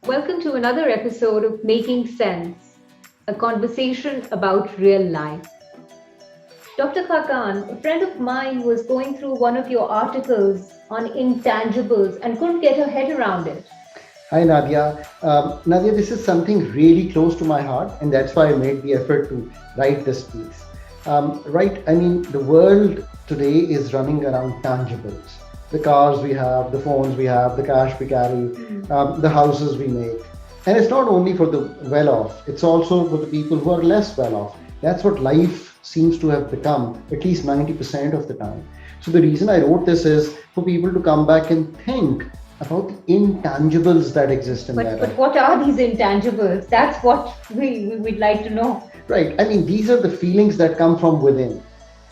Welcome to another episode of Making Sense, a conversation about real life. Dr. Khakan, a friend of mine was going through one of your articles on intangibles and couldn't get her head around it. Hi, Nadia. Nadia, this is something really close to my heart, and that's why I made the effort to write this piece. Right, I mean, the world today is running around tangibles. The cars we have, the phones we have, the cash we carry, the houses we make. And it's not only for the well off, it's also for the people who are less well off. That's what life seems to have become, at least 90% of the time. So, the reason I wrote this is for people to come back and think about the intangibles that exist in their But life. what are these intangibles? That's what we'd like to know. Right. I mean, these are the feelings that come from within.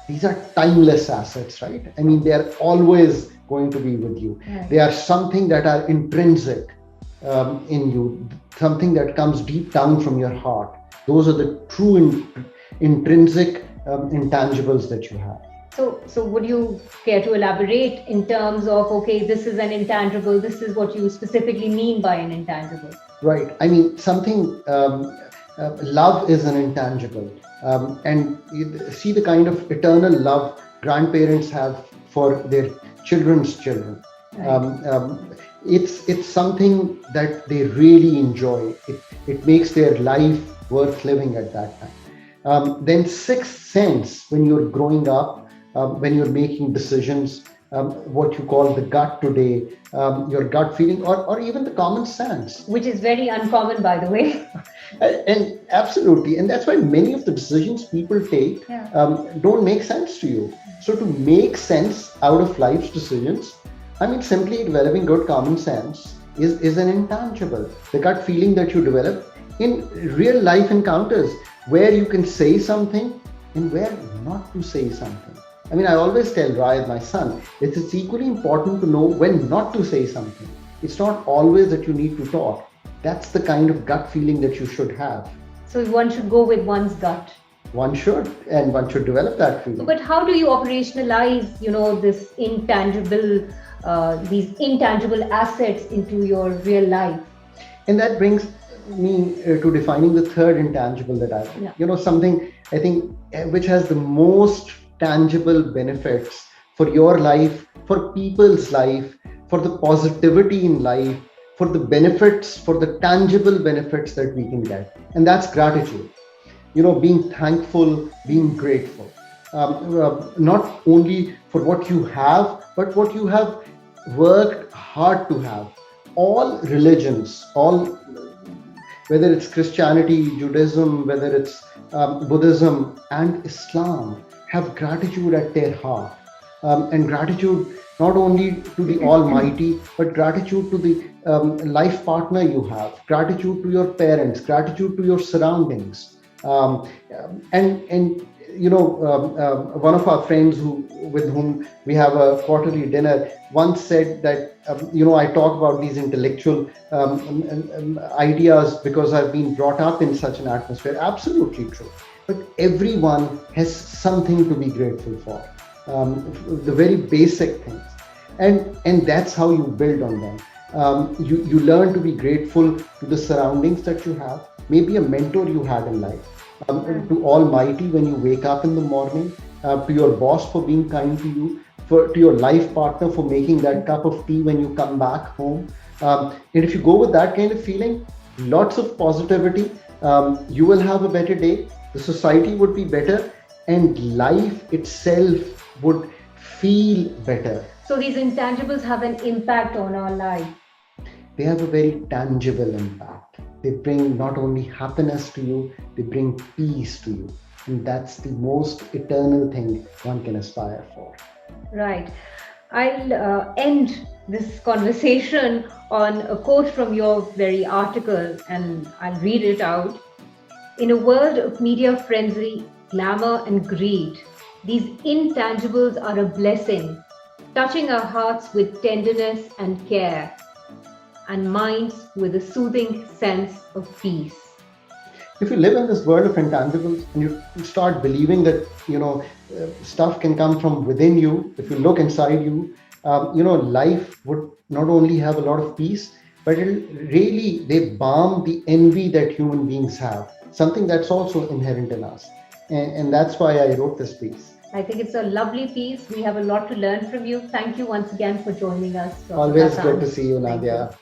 These are timeless assets, right? I mean, they are always going to be with you. Right. They are something that are intrinsic in you, something that comes deep down from your heart. Those are the true intrinsic intangibles that you have. So would you care to elaborate in terms of, okay, this is an intangible, this is what you specifically mean by an intangible? Right. I mean, love is an intangible. And you see the kind of eternal love grandparents have for their children's children. Right. It's something that they really enjoy. It makes their life worth living at that time. Then sixth sense, when you're growing up, when you're making decisions, what you call the gut today, your gut feeling, or even the common sense. Which is very uncommon, by the way. And absolutely, and that's why many of the decisions people take Yeah. don't make sense to you. So to make sense out of life's decisions, I mean, simply developing good common sense is an intangible. The gut feeling that you develop in real life encounters where you can say something and where not to say something. I mean, I always tell Ryan, my son, it's equally important to know when not to say something. It's not always that you need to talk. That's the kind of gut feeling that you should have. So one should go with one's gut. One should, and one should develop that feeling. But how do you operationalize, these intangible assets into your real life? And that brings me to defining the third intangible that Yeah. something I think which has the most tangible benefits for your life, for people's life, for the positivity in life, for the benefits, for the tangible benefits that we can get. And that's gratitude. Being thankful, being grateful. Not only for what you have, but what you have worked hard to have. All religions, whether it's Christianity, Judaism, whether it's Buddhism and Islam, have gratitude at their heart. And gratitude not only to the Almighty, but gratitude to the life partner you have, gratitude to your parents, gratitude to your surroundings. One of our friends with whom we have a quarterly dinner once said that I talk about these intellectual ideas because I've been brought up in such an atmosphere. Absolutely true. But everyone has something to be grateful for. The very basic things, and that's how you build on them. You learn to be grateful to the surroundings that you have, maybe a mentor you had in life, to Almighty when you wake up in the morning, to your boss for being kind to you, to your life partner for making that cup of tea when you come back home. And if you go with that kind of feeling, lots of positivity, you will have a better day, the society would be better, and life itself would feel better. So these intangibles have an impact on our life. They have a very tangible impact. They bring not only happiness to you, they bring peace to you. And that's the most eternal thing one can aspire for. Right. I'll end this conversation on a quote from your very article, and I'll read it out. In a world of media frenzy, glamour, and greed, these intangibles are a blessing, touching our hearts with tenderness and care, and minds with a soothing sense of peace. If you live in this world of intangibles and you start believing that stuff can come from within you, if you look inside you, life would not only have a lot of peace, but really they balm the envy that human beings have, something that's also inherent in us. And that's why I wrote this piece. I think it's a lovely piece. We have a lot to learn from you. Thank you once again for joining us, Dr. Always good Prasanth. to see you, Thank you. Nadia.